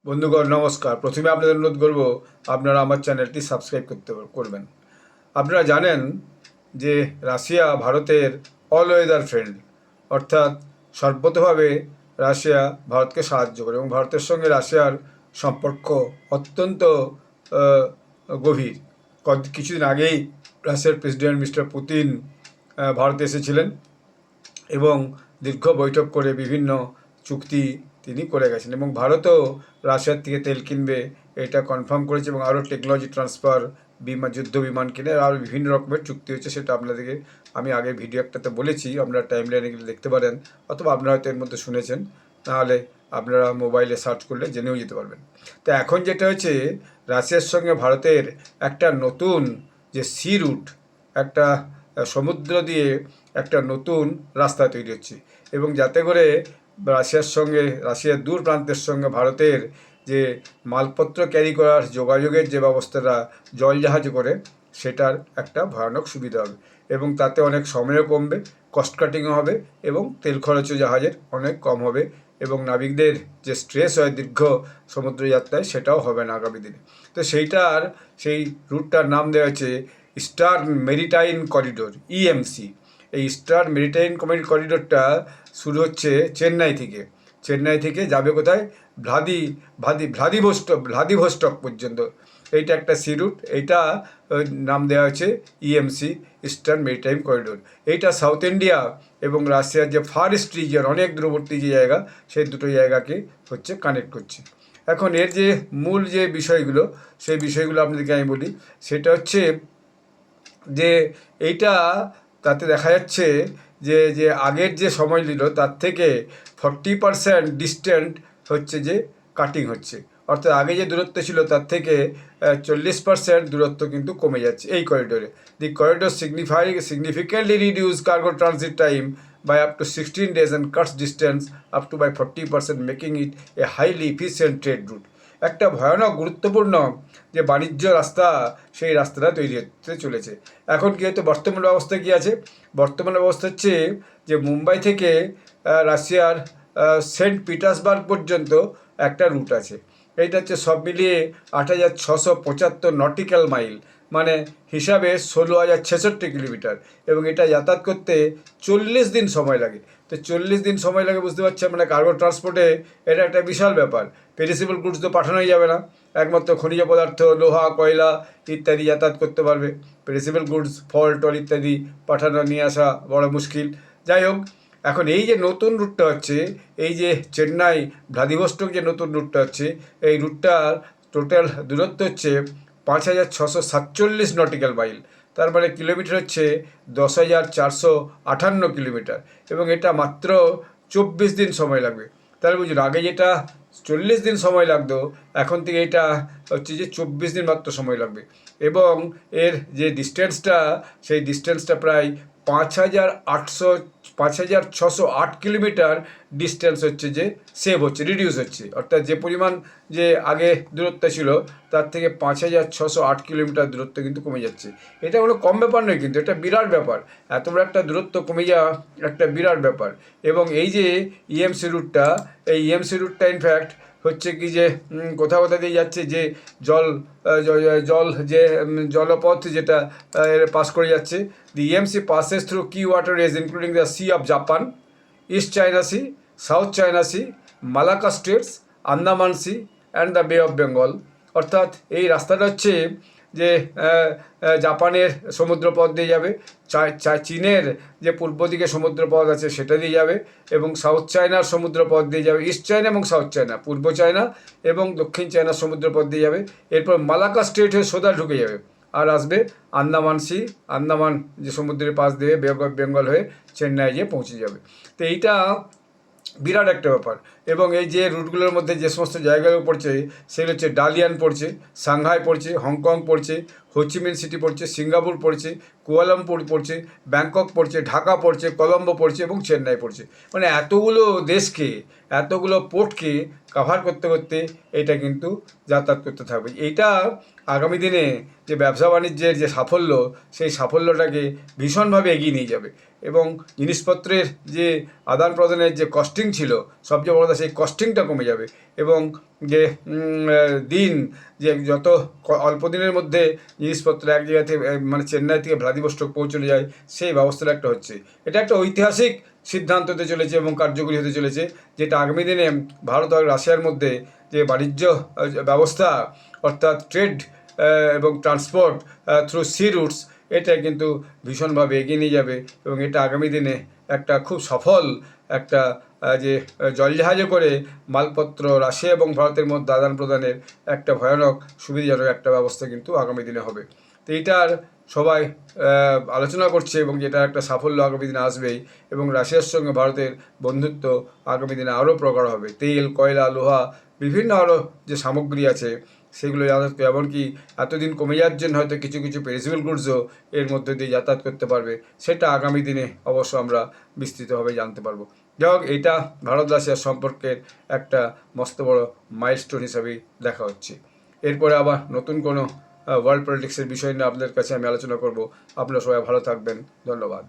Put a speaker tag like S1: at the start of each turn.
S1: বন্ধুগণ নমস্কার। প্রথমে আপনাদের অনুরোধ করব আপনারা আমার চ্যানেলটি সাবস্ক্রাইব করবেন। আপনারা জানেন যে রাশিয়া ভারতের অল ওয়েদার ফ্রেন্ড, অর্থাৎ সর্বতভাবে রাশিয়া ভারতকে সাহায্য করে এবং ভারতের সঙ্গে রাশিয়ার সম্পর্ক অত্যন্ত আহ, গভীর। কিছুদিন আগেই রাশিয়ার প্রেসিডেন্ট মিস্টার পুতিন ভারতে এসেছিলেন এবং দীর্ঘ বৈঠক করে বিভিন্ন চুক্তি তিনি করে গেছেন এবং ভারতও রাশিয়ার থেকে তেল কিনবে এটা কনফার্ম করেছে এবং আরও টেকনোলজি ট্রান্সফার, যুদ্ধ বিমান কিনে আরও বিভিন্ন রকমের চুক্তি হচ্ছে। সেটা আপনাদেরকে আমি আগে ভিডিও একটাতে বলেছি, আপনারা টাইম লাইনে গেলে দেখতে পারেন, অথবা আপনারা হয়তো এর মধ্যে শুনেছেন, নাহলে আপনারা মোবাইলে সার্চ করলে জেনেও যেতে পারবেন। তো এখন যেটা হচ্ছে, রাশিয়ার সঙ্গে ভারতের একটা নতুন যে সি রুট, একটা সমুদ্র দিয়ে একটা নতুন রাস্তা তৈরি হচ্ছে এবং যাতে করে রাশিয়ার দূর প্রান্তের সঙ্গে ভারতের যে মালপত্র ক্যারি করার যোগাযোগের যে ব্যবস্থাটা জল জাহাজে করে, সেটার একটা ভয়ানক সুবিধা হবে এবং তাতে অনেক সময়ও কমবে, কস্ট কাটিংও হবে এবং তেল খরচও জাহাজের অনেক কম হবে এবং নাবিকদের যে স্ট্রেস হয় দীর্ঘ সমুদ্র যাত্রায়, সেটাও হবে না আগামী দিনে। তো সেই রুটটার নাম দেওয়া হয়েছে ইস্টার্ন মেরিটাইম করিডোর, ইএমসি। এই ইস্টার্ন মেরিটাইম করিডোরটা শুরু হচ্ছে চেন্নাই থেকে যাবে কোথায়, ভ্লাদিভস্টক পর্যন্ত। এইটা একটা সি রুট, এইটা নাম দেওয়া হয়েছে ইএমসি, ইস্টার্ন মেরিটাইম করিডোর। এইটা সাউথ ইন্ডিয়া এবং রাশিয়ার যে ফার ইস্ট রিজিয়ন, অনেক দূরবর্তী যে জায়গা, সেই দুটো জায়গাকে কানেক্ট করছে। এখন এর যে মূল যে বিষয়গুলো, সেই বিষয়গুলো আপনাদেরকে আমি বলি। সেটা হচ্ছে যে এইটা, তাতে দেখা যাচ্ছে যে যে আগের যে সময় নিল তার থেকে 40% ডিস্টেন্ট যে কাটিং হচ্ছে, অর্থাৎ আগে যে দূরত্ব ছিল তার থেকে 40% দূরত্ব কিন্তু কমে যাচ্ছে এই করিডোরে। দি corridor significantly reduce cargo transit time by up to 16 days and cuts distance up to by 40%, making it a highly efficient trade route. একটা ভয়ানক গুরুত্বপূর্ণ যে বাণিজ্য রাস্তা, সেই রাস্তাটা তৈরি হতে চলেছে। এখন কী হয়তো বর্তমান অবস্থা কী আছে? বর্তমান অবস্থা হচ্ছে যে মুম্বাই থেকে রাশিয়ার সেন্ট পিটার্সবার্গ পর্যন্ত একটা রুট আছে। এইটা হচ্ছে সব মিলিয়ে 8,675 নটিক্যাল মাইল, মানে হিসাবে 16,066 কিলোমিটার, এবং এটা যাতায়াত করতে 40 দিন সময় লাগে। তো 40 দিন সময় লাগে, বুঝতে পারছেন, মানে কার্গো ট্রান্সপোর্টে এটা একটা বিশাল ব্যাপার। পেরিসেবল গুডস তো পাঠানোই যাবে না, একমাত্র খনিজ পদার্থ, লোহা, কয়লা ইত্যাদি যাতায়াত করতে পারবে। পেরিসেবল গুডস, ফল টল ইত্যাদি পাঠানো নিয়ে আসা বড় মুশকিল। যাই হোক, এখন এই যে নতুন রুটটা হচ্ছে, এই যে চেন্নাই ভ্লাদিভস্টক যে নতুন রুটটা হচ্ছে, এই রুটটার টোটাল দূরত্ব হচ্ছে 5,647 নটিক্যাল মাইল, তার মানে কিলোমিটার হচ্ছে 10,458 কিলোমিটার, এবং এটা মাত্র 24 দিন সময় লাগবে। তাহলে বুঝুন, আগে যেটা 40 দিন সময় লাগতো, এখন থেকে এটা হচ্ছে যে 24 দিন মাত্র সময় লাগবে। এবং এর যে ডিস্টেন্সটা, সেই ডিস্টেন্সটা প্রায় 5,608 কিলোমিটার ডিস্টেন্স যে সেভ হচ্ছে, রিডিউস হচ্ছে, অর্থাৎ যে পরিমাণ যে আগে দূরত্ব ছিল তার থেকে 5,608 কিলোমিটার দূরত্ব কিন্তু কমে যাচ্ছে। এটা কোনো কম ব্যাপার নয়, কিন্তু এটা বিরাট ব্যাপার। এত বড় একটা দূরত্ব কমে যাওয়া একটা বিরাট ব্যাপার। এবং এই যে ইএমসি রুটটা, এই ইএমসি রুটটা ইনফ্যাক্ট হচ্ছে কি যে কোথাও দিয়ে যাচ্ছে, যে জল যে জলপথ যেটা পাস করে যাচ্ছে। The EMC passes through key waterways including the sea of Japan, east China sea, south China sea, Malacca straits, Andaman sea and the bay of Bengal. অর্থাৎ এই রাস্তাটা হচ্ছে যে জাপানের সমুদ্রপথ দিয়ে যাবে, চীনের যে পূর্ব দিকে সমুদ্রপথ আছে সেটা দিয়ে যাবে, এবং সাউথ চায়নার সমুদ্রপথ দিয়ে যাবে, ইস্ট চায়না এবং সাউথ চায়না, পূর্ব চায়না এবং দক্ষিণ চায়নার সমুদ্রপথ দিয়ে যাবে। এরপর মালাক্কা স্ট্রেট হয়ে সোজা ঢুকে যাবে আর আসবে আন্দামান যে সমুদ্রের পাশ দিয়ে বে অফ বেঙ্গল হয়ে চেন্নাই গিয়ে পৌঁছে যাবে। তো এইটা বিরাট একটা ব্যাপার। এবং এই যে রুটগুলোর মধ্যে যে সমস্ত জায়গাগুলো পড়ছে, সেগুলো হচ্ছে ডালিয়ান পড়ছে, সাংহাই পড়ছে, হংকং পড়ছে, হোচিমিন সিটি পড়ছে, সিঙ্গাপুর পড়ছে, কুয়ালালামপুর পড়ছে, ব্যাংকক পড়ছে, ঢাকা পড়ছে, কলম্বো পড়ছে এবং চেন্নাই পড়ছে। মানে এতগুলো দেশকে, এতগুলো পোর্টকে কাভার করতে করতে এটা কিন্তু যাতায়াত করতে থাকবে। এইটা আগামী দিনে যে ব্যবসা বাণিজ্যের যে সাফল্য, সেই সাফল্যটাকে ভীষণভাবে এগিয়ে নিয়ে যাবে এবং জিনিসপত্রের যে আদান প্রদানের যে কস্টিং ছিল, সবচেয়ে বড় কথা সেই কস্টিংটা কমে যাবে এবং যে দিন যে যত অল্প দিনের মধ্যে জিনিসপত্র এক জায়গা থেকে মানে চেন্নাই থেকে ভ্লাদিভস্টক পৌঁছলে যায়, সেই ব্যবস্থাটা একটা হচ্ছে। এটা একটা ঐতিহাসিক সিদ্ধান্ত হতে চলেছে এবং কার্যকরী হতে চলেছে, যেটা আগামী দিনে ভারত আর রাশিয়ার মধ্যে যে বাণিজ্য ব্যবস্থা, অর্থাৎ ট্রেড এবং ট্রান্সপোর্ট থ্রু সি রুটস, এটা কিন্তু ভীষণভাবে এগিয়ে নিয়ে যাবে এবং এটা আগামী দিনে একটা খুব সফল একটা যে জলজাহাজে করে মালপত্র রাশিয়া এবং ভারতের মধ্যে আদান প্রদানের একটা ভয়ানক সুবিধাজনক একটা ব্যবস্থা কিন্তু আগামী দিনে হবে। তো এইটার সবাই আলোচনা করছে এবং যেটা একটা সাফল্য আগামী দিনে আসবেই এবং রাশিয়ার সঙ্গে ভারতের বন্ধুত্ব আগামী দিনে আরও প্রগাঢ় হবে। তেল, কয়লা, লোহা, বিভিন্ন আরও যে সামগ্রী আছে সেগুলো যাতায়াত, এমনকি এতদিন কমে যাওয়ার জন্য হয়তো কিছু কিছু পেরিসেবল গুডসও এর মধ্যে দিয়ে যাতায়াত করতে পারবে, সেটা আগামী দিনে অবশ্য আমরা বিস্তৃতভাবে জানতে পারবো। যাই হোক, এটা ভারত রাশিয়ার সম্পর্কের একটা মস্ত বড় মাইলস্টোন হিসাবেই দেখা হচ্ছে। এরপরে আবার নতুন কোনো ওয়ার্ল্ড পলিটিক্সের বিষয় নিয়ে আপনাদের কাছে আমি আলোচনা করব। আপনারা সবাই ভালো থাকবেন। ধন্যবাদ।